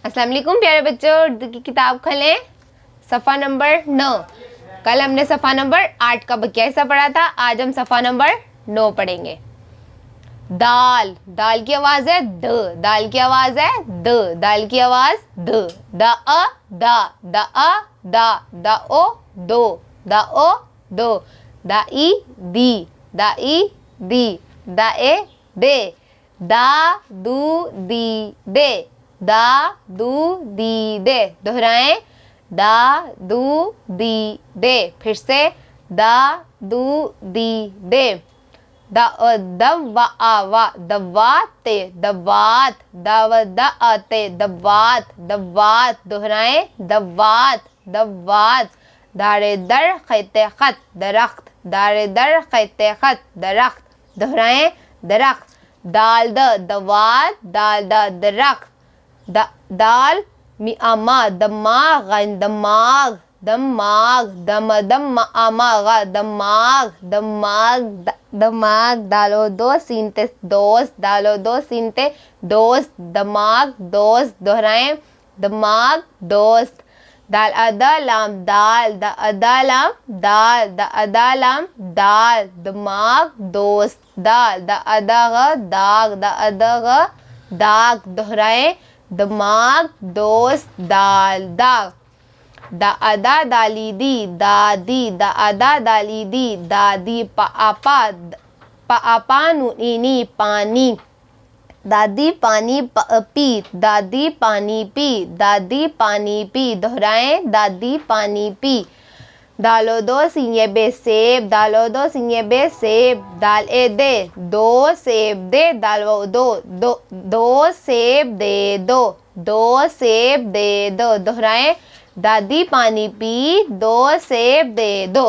अस्सलाम वालेकुम प्यारे बच्चों, उर्दू की किताब खोलें, सफ़ा नंबर 9। कल हमने सफ़ा नंबर 8 का बकिया हिस्सा पढ़ा था। आज हम सफ़ा नंबर 9 पढ़ेंगे। दाल, दाल की आवाज़ है द, दाल की आवाज़ है द, दाल की आवाज़ द। द अ दा, द अ दा, द ओ दो, द ओ दो। द ई दी, द ई दी, द ए दे। दा दू दी दे, दा दू दी दे। दोहराएं, दा दू दी दे। फिर से दा दू दी दे। दवा दवाते दवात, दवाते दवात दवात। दोहराएं, दवात दवात। दारे दर खैते खत दरख्त, दारे दर खैते खत दरख्त। दोहराएं, दरख्त। दाल द दवात, दाल द दरख्त। दाल मियामा दमाग, दमाग दमाग। दम दम आमागा दमाग, दमाग दमाग। दालो दो सीनते दोस्त, दालो दो सीनते दोस्त, दमाग दोस्त। दोहराएं, दमाग दोस्त। दाल अदा लाम दाल, द अदा लाम दाल, द अदा लाम दाल। दमाग दोस्त दाल। द अदा ग दाग, द अदा ग दाग। दोहराएं, दमाग दोस्त दाल दाग। द अदा दाली दी दादी, द अदा दाली दी दादी। पापा पापा नुनी पानी, दादी पानी पी, दादी पानी पी, दादी पानी पी। दोहराएं, दादी पानी पी। दालो दो सिंगे बे सेब, दालो दो सिंगे बे सेब। दाल ए दे दो सेब दे, दालो दो दो दो सेब दे दो, दो सेब दे दो। दोहराएं, दादी पानी पी, दो सेब दे दो।